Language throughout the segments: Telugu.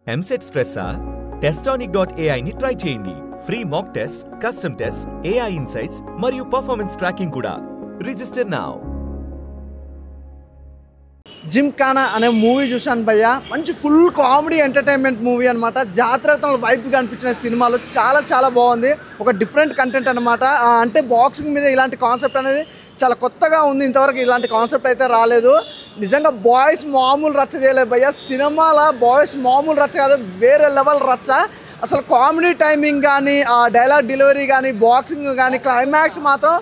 ఎంసెట్ స్ట్రెస్సా? Testonic.ai ని ట్రై చేయండి. Free mock test, custom test, AI insights మరియు పర్ఫార్మెన్స్ ట్రాకింగ్ కూడా. Register now. జిమ్ఖానా అనే మూవీ చూశాను భయ్య. మంచి ఫుల్ కామెడీ ఎంటర్టైన్మెంట్ మూవీ అనమాట. జాతరతల వైపు కనిపించిన సినిమాలో చాలా బాగుంది. ఒక డిఫరెంట్ కంటెంట్ అనమాట. అంటే బాక్సింగ్ మీద ఇలాంటి కాన్సెప్ట్ అనేది చాలా కొత్తగా ఉంది. ఇంతవరకు ఇలాంటి కాన్సెప్ట్ అయితే రాలేదు. నిజంగా బాయ్స్ మామూలు రచ్చ చేయలేదు భయ్య. సినిమాలో బాయ్స్ మామూలు రచ్చ కాదు, వేరే లెవెల్ రచ్చ. అసలు కామెడీ టైమింగ్ కానీ, డైలాగ్ డెలివరీ కానీ, బాక్సింగ్ కానీ, క్లైమాక్స్ మాత్రం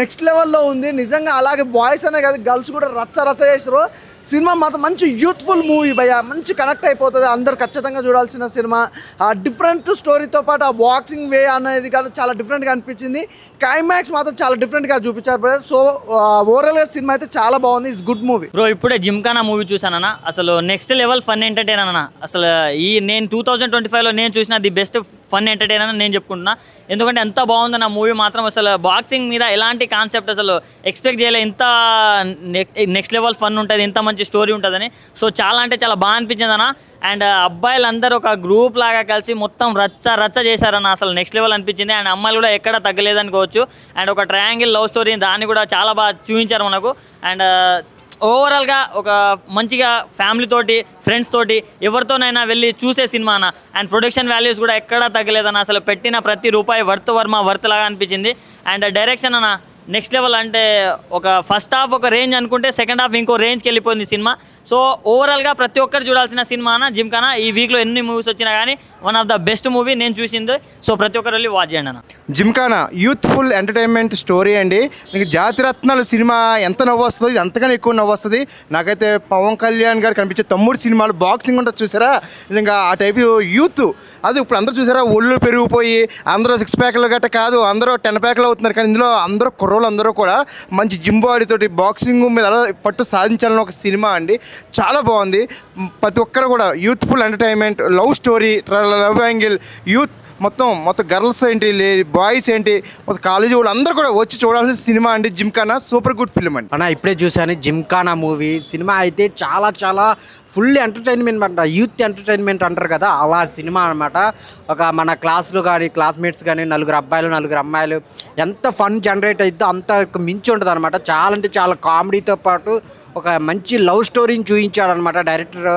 నెక్స్ట్ లెవెల్లో ఉంది. నిజంగా అలాగే బాయ్స్ అనే కాదు, గర్ల్స్ కూడా రచ్చ చేసారు. సినిమా మాత్రం మంచి యూత్ఫుల్ మూవీ భయ్య. మంచి కనెక్ట్ అయిపోతుంది. అందరు ఖచ్చితంగా చూడాల్సిన సినిమా. డిఫరెంట్ స్టోరీతో పాటు ఆ బాక్సింగ్ వే అనేది కానీ చాలా డిఫరెంట్గా అనిపించింది. క్లైమాక్స్ మాత్రం చాలా డిఫరెంట్గా చూపించారు భయ్య. సో ఓవరాల్గా సినిమా అయితే చాలా బాగుంది. It's good movie bro. ఇప్పుడే జిమ్ఖానా మూవీ చూసానన్నా. అసలు నెక్స్ట్ లెవెల్ ఫన్ ఎంటర్టైన్ అన్న. అసలు నేను 2025లో నేను చూసిన ది బెస్ట్ ఫన్ ఎంటర్టైన్ అని నేను చెప్పుకుంటున్నా. ఎందుకంటే ఎంత బాగుంది నా మూవీ మాత్రం. అసలు బాక్సింగ్ మీద ఎలాంటి కాన్సెప్ట్ అసలు ఎక్స్పెక్ట్ చేయలే. ఇంత నెక్స్ట్ లెవెల్ ఫన్ ఉంటుంది, ఇంత మంచి స్టోరీ ఉంటుందని. సో చాలా అంటే చాలా బాగా అనిపించింది అన్న. అండ్ అబ్బాయిలందరూ ఒక గ్రూప్ లాగా కలిసి మొత్తం రచ్చ చేశారన్న. అసలు నెక్స్ట్ లెవెల్ అనిపించింది. అండ్ అమ్మాయిలు కూడా ఎక్కడ తగ్గలేదనుకోవచ్చు. అండ్ ఒక ట్రయాంగిల్ లవ్ స్టోరీ దాన్ని కూడా చాలా బాగా చూపించారు మనకు. అండ్ ఓవరాల్గా ఒక మంచిగా ఫ్యామిలీ తోటి, ఫ్రెండ్స్ తోటి, ఎవరితోనైనా వెళ్ళి చూసే సినిమా అన్న. అండ్ ప్రొడక్షన్ వాల్యూస్ కూడా ఎక్కడా తగ్గలేదన్న. అసలు పెట్టిన ప్రతి రూపాయి వర్త్ లాగా అనిపించింది. అండ్ డైరెక్షన్ అన్న నెక్స్ట్ లెవెల్. అంటే ఒక ఫస్ట్ హాఫ్ ఒక రేంజ్ అనుకుంటే సెకండ్ హాఫ్ ఇంకో రేంజ్కి వెళ్ళిపోయింది సినిమా. సో ఓవరాల్గా ప్రతి ఒక్కరు చూడాల్సిన సినిమా అన్న జిమ్ఖానా. ఈ వీక్లో ఎన్ని మూవీస్ వచ్చినా కానీ one of the best movie నేను చూసింది. సో ప్రతి ఒక్కరు వెళ్ళి వాచ్ చేయండి అన్న. జిమ్ఖానా యూత్ఫుల్ ఎంటర్టైన్మెంట్ స్టోరీ అండి. మీకు జాతిరత్నాలు సినిమా ఎంత నవ్వు వస్తుందో ఇది అంతగానే ఎక్కువ నవ్వు వస్తుంది. నాకైతే పవన్ కళ్యాణ్ గారు కనిపించే తమ్ముడు సినిమాలు బాక్సింగ్ ఉంటుంది చూసారా, నిజంగా ఆ టైపు యూత్. అది ఇప్పుడు అందరూ చూసారా, ఒళ్ళు పెరిగిపోయి అందరూ 6 ప్యాక్లు గట్ట కాదు, అందరూ 10 ప్యాక్లు అవుతున్నారు. కానీ ఇందులో అందరూ కుర్రోళ్ళు అందరూ కూడా మంచి జిమ్ బాడీతోటి బాక్సింగ్ మీద అలా పట్టు సాధించాలని ఒక సినిమా అండి. చాలా బాగుంది. ప్రతి ఒక్కరు కూడా youthful entertainment, love story, love angle, youth మొత్తం గర్ల్స్ ఏంటి, బాయ్స్ ఏంటి, మొత్తం కాలేజీ వాళ్ళు అందరూ కూడా వచ్చి చూడాల్సిన సినిమా అండి జిమ్ఖానా. సూపర్ గుడ్ ఫిల్మ్ అండి. అన్న ఇప్పుడే చూశాను జిమ్ఖానా మూవీ. సినిమా అయితే చాలా ఫుల్ ఎంటర్టైన్మెంట్ అంట. యూత్ ఎంటర్టైన్మెంట్ అంటారు కదా, అలా సినిమా అనమాట. ఒక మన క్లాస్లో కానీ, క్లాస్మేట్స్ కానీ, 4 అబ్బాయిలు 4 అమ్మాయిలు ఎంత ఫన్ జనరేట్ అవుతుందో అంత మించి ఉంటుంది అనమాట. చాలా అంటే చాలా కామెడీతో పాటు ఒక మంచి లవ్ స్టోరీని చూపించాడనమాట డైరెక్టర్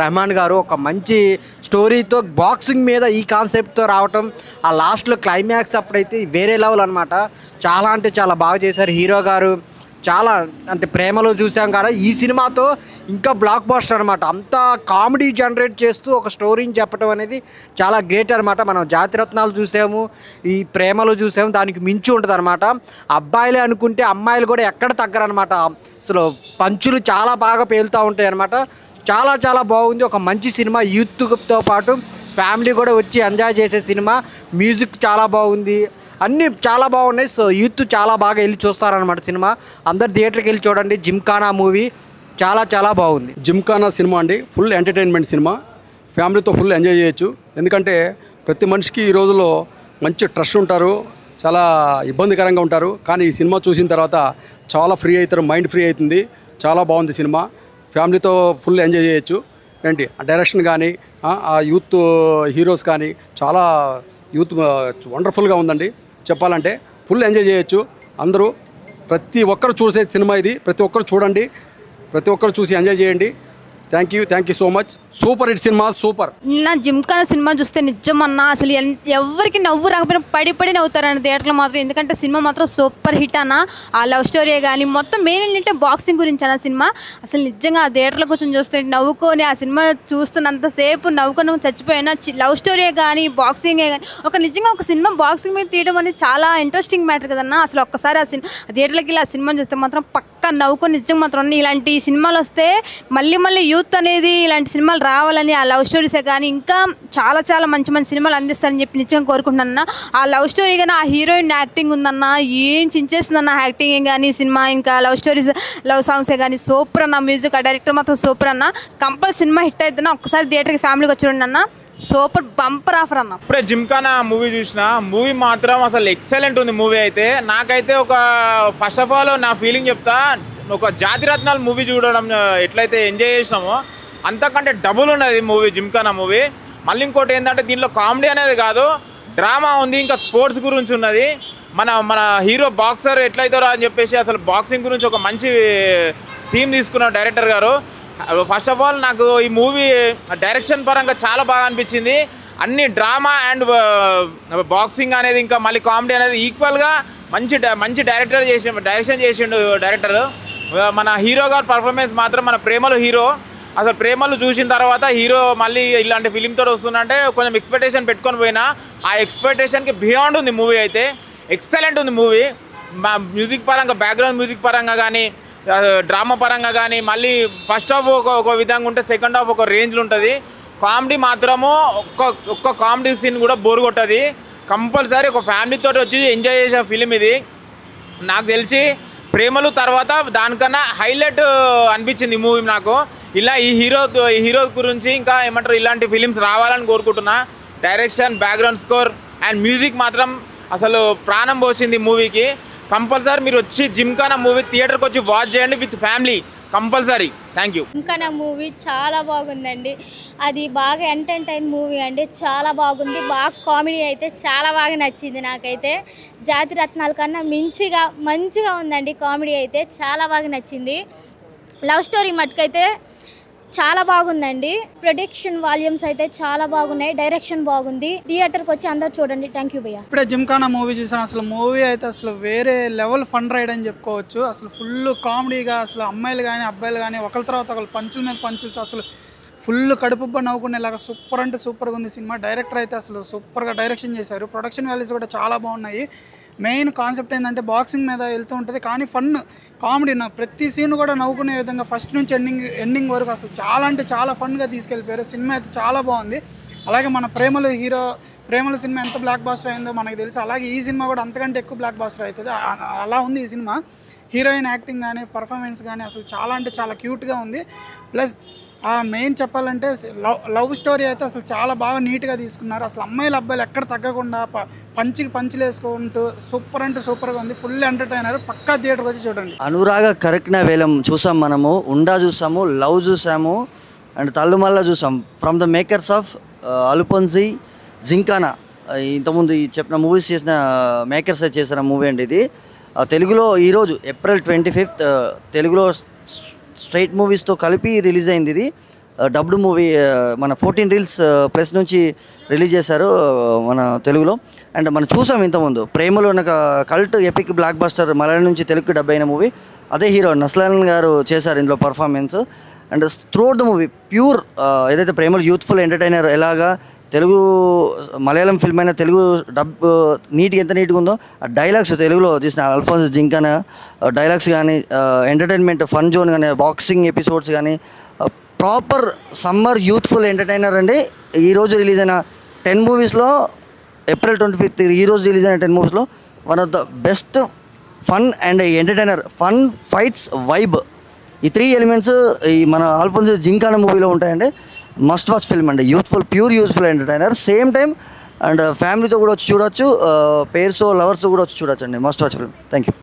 రెహమాన్ గారు. ఒక మంచి స్టోరీతో బాక్సింగ్ మీద ఈ కాన్సెప్ట్తో రావటం, ఆ లాస్ట్లో క్లైమాక్స్ అప్పుడైతే వేరే లెవెల్ అనమాట. చాలా అంటే చాలా బాగా చేశారు హీరో గారు. చాలా అంటే ప్రేమలో చూసాం కదా, ఈ సినిమాతో ఇంకా బ్లాక్ బాస్టర్ అనమాట. అంతా కామెడీ జనరేట్ చేస్తూ ఒక స్టోరీని చెప్పడం అనేది చాలా గ్రేట్ అనమాట. మనం జాతిరత్నాలు చూసాము, ఈ ప్రేమలో చూసాము, దానికి మించి ఉంటుంది అనమాట. అబ్బాయిలే అనుకుంటే అమ్మాయిలు కూడా ఎక్కడ తగ్గరనమాట. అసలు పంచులు చాలా బాగా పేలుతూ ఉంటాయి అనమాట. చాలా బాగుంది. ఒక మంచి సినిమా, యూత్తో పాటు ఫ్యామిలీ కూడా వచ్చి ఎంజాయ్ చేసే సినిమా. మ్యూజిక్ చాలా బాగుంది, అన్నీ చాలా బాగున్నాయి. సో యూత్ చాలా బాగా వెళ్ళి చూస్తారనమాట సినిమా. అందరు థియేటర్కి వెళ్ళి చూడండి జిమ్ఖానా మూవీ. చాలా బాగుంది. జిమ్ఖానా సినిమా అండి ఫుల్ ఎంటర్టైన్మెంట్ సినిమా. ఫ్యామిలీతో ఫుల్ ఎంజాయ్ చేయొచ్చు. ఎందుకంటే ప్రతి మనిషికి ఈ రోజుల్లో మంచి ట్రస్ట్ ఉంటారు, చాలా ఇబ్బందికరంగా ఉంటారు. కానీ ఈ సినిమా చూసిన తర్వాత చాలా ఫ్రీ అవుతారు, మైండ్ ఫ్రీ అవుతుంది. చాలా బాగుంది సినిమా. ఫ్యామిలీతో ఫుల్ ఎంజాయ్ చేయొచ్చు. ఏంటి ఆ డైరెక్షన్ కానీ, ఆ యూత్ హీరోస్ కానీ చాలా యూత్ వండర్ఫుల్గా ఉందండి. చెప్పాలంటే ఫుల్ ఎంజాయ్ చేయొచ్చు. అందరూ ప్రతి ఒక్కరు చూసే సినిమా ఇది. ప్రతి ఒక్కరు చూడండి, ప్రతి ఒక్కరు చూసి ఎంజాయ్ చేయండి. Thank you so much. Super hit cinema, super. నా జిమ్ఖానా సినిమా చూస్తే నిజమన్నా అసలు ఎవరికి నవ్వు రాకపోయినా పడి నవ్వుతారన్న థియేటర్లో మాత్రం. ఎందుకంటే సినిమా మాత్రం సూపర్ హిట్ అన్న. ఆ లవ్ స్టోరీ కానీ మొత్తం మెయిన్ ఏంటంటే బాక్సింగ్ గురించి అన్న సినిమా. అసలు నిజంగా ఆ థియేటర్లో కూర్చొని చూస్తే నవ్వుకొని ఆ సినిమా చూస్తున్నంతసేపు నవ్వుకొని చచ్చిపోయినా. లవ్ స్టోరీ కానీ, బాక్సింగే కానీ, నిజంగా ఒక సినిమా బాక్సింగ్ మీద తీయడం అనేది చాలా ఇంట్రెస్టింగ్ మ్యాటర్ కదన్నా. అసలు ఒక్కసారి ఆ థియేటర్కి వెళ్ళి ఆ సినిమా చూస్తే మాత్రం పక్కా నవ్వుకొని నిజంగా మాత్రం ఇలాంటి సినిమాలు వస్తే మళ్ళీ యూత్ అనేది ఇలాంటి సినిమాలు రావాలని, ఆ లవ్ స్టోరీసే కానీ ఇంకా చాలా మంచి సినిమాలు అందిస్తారని చెప్పి నిజంగా కోరుకుంటున్నాను. ఆ లవ్ స్టోరీ కానీ, ఆ హీరోయిన్ యాక్టింగ్ ఉందన్న, ఏం చించేస్తుందన్న యాక్టింగ్ కానీ, సినిమా ఇంకా లవ్ స్టోరీస్, లవ్ సాంగ్సే కానీ సూపర్ అన్న. మ్యూజిక్, ఆ డైరెక్టర్ మాత్రం సూపర్ అన్న. కంపల్సరీ సినిమా హిట్ అవుతుందన్న. ఒక్కసారి థియేటర్కి ఫ్యామిలీకి వచ్చి చూడండి అన్న. సూపర్ బంపర్ ఆఫర్ అన్న. ఇప్పుడే జిమ్ఖానా మూవీ చూసిన. మూవీ మాత్రం అసలు ఎక్సలెంట్ ఉంది మూవీ అయితే. నాకైతే ఒక ఫస్ట్ ఆఫ్ ఆల్ నా ఫీలింగ్ చెప్తా, ఒక జాతిరత్నాలు మూవీ చూడడం ఎట్లయితే ఎంజాయ్ చేసినామో అంతకంటే డబుల్ ఉన్నది మూవీ జిమ్ఖానా మూవీ. మళ్ళీ ఇంకోటి ఏంటంటే దీంట్లో కామెడీ అనేది కాదు, డ్రామా ఉంది, ఇంకా స్పోర్ట్స్ గురించి ఉన్నది. మన హీరో బాక్సర్ ఎట్లయితారో అని చెప్పేసి అసలు బాక్సింగ్ గురించి ఒక మంచి థీమ్ తీసుకున్న డైరెక్టర్ గారు. ఫస్ట్ ఆఫ్ ఆల్ నాకు ఈ మూవీ డైరెక్షన్ పరంగా చాలా బాగా అనిపించింది. అన్ని డ్రామా అండ్ బాక్సింగ్ అనేది ఇంకా మళ్ళీ కామెడీ అనేది ఈక్వల్గా మంచి డైరెక్షన్ చేసిండు డైరెక్టర్. మన హీరో గారు పర్ఫార్మెన్స్ మాత్రం మన ప్రేమలు హీరో. అసలు ప్రేమలు చూసిన తర్వాత హీరో మళ్ళీ ఇలాంటి ఫిలింతో వస్తుందంటే కొంచెం ఎక్స్పెక్టేషన్ పెట్టుకొని పోయినా ఆ ఎక్స్పెక్టేషన్కి బియాండ్ ఉంది మూవీ. అయితే ఎక్సలెంట్ ఉంది మూవీ. మ్యూజిక్ పరంగా, బ్యాక్గ్రౌండ్ మ్యూజిక్ పరంగా కానీ, డ్రామా పరంగా కానీ, మళ్ళీ ఫస్ట్ హాఫ్ ఒక విధంగా ఉంటే సెకండ్ హాఫ్ ఒక రేంజ్లో ఉంటుంది. కామెడీ మాత్రము ఒక్క కామెడీ సీన్ కూడా బోర్ కొట్టది. కంపల్సరీ ఒక ఫ్యామిలీతో వచ్చి ఎంజాయ్ చేసే ఫిలిం ఇది. నాకు తెలిసి ప్రేమలు తర్వాత దానికన్నా హైలైట్ అనిపించింది ఈ మూవీ నాకు. ఇలా ఈ హీరో గురించి ఇంకా ఏమంటారు ఇలాంటి ఫిలిమ్స్ రావాలని కోరుకుంటున్నా. Direction, background score and music మాత్రం అసలు ప్రాణం పోసింది మూవీకి. కంపల్సరీ మీరు వచ్చి జిమ్ఖానా మూవీ థియేటర్కి వచ్చి వాచ్ చేయండి with family compulsory. Thank you. Gymkhana movie చాలా బాగుందండి. అది బాగా ఎంటర్టైన్ మూవీ అండి, చాలా బాగుంది. బాగా కామెడీ అయితే చాలా బాగా నచ్చింది నాకైతే. జాతిరత్నాల కన్నా మంచిగా ఉందండి. కామెడీ అయితే చాలా బాగా నచ్చింది. లవ్ స్టోరీ మటుకైతే చాలా బాగుందండి. ప్రొడక్షన్ వాల్యూమ్స్ అయితే చాలా బాగున్నాయి. డైరెక్షన్ బాగుంది. థియేటర్కి వచ్చి అందరు చూడండి. థ్యాంక్ యూ భయ్యా. ఇప్పుడే జిమ్ఖానా మూవీ చూసాను. అసలు మూవీ అయితే అసలు వేరే లెవెల్ ఫన్ రైడ్ అని చెప్పుకోవచ్చు. అసలు ఫుల్ కామెడీగా, అసలు అమ్మాయిలు కానీ అబ్బాయిలు కానీ ఒకరి తర్వాత ఒకరు పంచుల మీద పంచులతో అసలు ఫుల్ కడుపుబ్బ నవ్వుకునేలాగా సూపర్ అంటే సూపర్గా ఉంది సినిమా. డైరెక్టర్ అయితే అసలు సూపర్గా డైరెక్షన్ చేశారు. ప్రొడక్షన్ వాల్యూస్ కూడా చాలా బాగున్నాయి. మెయిన్ కాన్సెప్ట్ ఏంటంటే బాక్సింగ్ మీద వెళ్తూ ఉంటుంది, కానీ ఫన్ కామెడీ ప్రతి సీన్ కూడా నవ్వుకునే విధంగా ఫస్ట్ నుంచి ఎండింగ్ వరకు అసలు చాలా అంటే చాలా ఫన్గా తీసుకెళ్ళిపోయారు. సినిమా అయితే చాలా బాగుంది. అలాగే మన ప్రేమల సినిమా ఎంత బ్లాక్ బాస్టర్ అయిందో మనకు తెలుసు. అలాగే ఈ సినిమా కూడా అంతకంటే ఎక్కువ బ్లాక్ బాస్టర్ అవుతుంది. అలా ఉంది ఈ సినిమా. హీరోయిన్ యాక్టింగ్ కానీ, పర్ఫార్మెన్స్ కానీ అసలు చాలా అంటే చాలా క్యూట్గా ఉంది. ప్లస్ మెయిన్ చెప్పాలంటే లవ్ స్టోరీ అయితే అసలు చాలా బాగా నీట్గా తీసుకున్నారు. అసలు అమ్మాయిలు అబ్బాయిలు ఎక్కడ తగ్గకుండా పంచులు వేసుకుంటూ సూపర్ అంటే సూపర్గా ఉంది. Full entertainer. పక్కా థియేటర్కి వచ్చి చూడండి. అనురాగ కరెక్ట్న వేలం చూసాం మనము, ఉండా చూసాము, లవ్ చూసాము అండ్ తల్లుమల్ల చూసాం. ఫ్రమ్ ద మేకర్స్ ఆఫ్ అలుపొన్సి, జింకానా. ఇంతకుముందు ఈ చెప్పిన మూవీస్ చేసిన మేకర్స్ చేసిన మూవీ అండి ఇది. తెలుగులో ఈరోజు April 25th తెలుగులో స్ట్రైట్ మూవీస్తో కలిపి రిలీజ్ అయింది. ఇది డబ్డ్ మూవీ. మన 14 Reels ప్రెస్ నుంచి రిలీజ్ చేశారు మన తెలుగులో. అండ్ మనం చూసాం ఇంతకుముందు ప్రేమలో ఒక cult epic block buster Malayalam నుంచి తెలుగుకి డబ్ అయిన మూవీ. అదే హీరో నస్లాన్ గారు చేశారు ఇందులో performance. And throughout the movie pure ఏదైతే ప్రేమలో యూత్ఫుల్ ఎంటర్టైనర్ ఎలాగా తెలుగు మలయాళం ఫిల్మ్ అయినా తెలుగు డబ్ నీట్గా ఎంత నీట్గా ఉందో ఆ డైలాగ్స్ తెలుగులో తీసిన అల్ఫోన్స్ జింకానా డైలాగ్స్ కానీ, ఎంటర్టైన్మెంట్ ఫన్ జోన్ కానీ, బాక్సింగ్ ఎపిసోడ్స్ కానీ ప్రాపర్ సమ్మర్ యూత్ఫుల్ ఎంటర్టైనర్ అండి. ఈరోజు రిలీజ్ అయిన 10 మూవీస్లో April 25th ఈరోజు రిలీజ్ అయిన 10 మూవీస్లో one of the best fun and entertainer. Fun, fights, vibe, ఈ 3 ఎలిమెంట్స్ ఈ మన అల్ఫోన్స్ జింకానా మూవీలో ఉంటాయండి. మస్ట్ వాచ్ ఫిల్మ్ అండి. Pure youthful entertainer. Same time and ఫ్యామిలీతో కూడా వచ్చి చూడొచ్చు, పేర్స్ లవర్స్ కూడా వచ్చి చూడొచ్చు అండి. Must watch film. Thank you.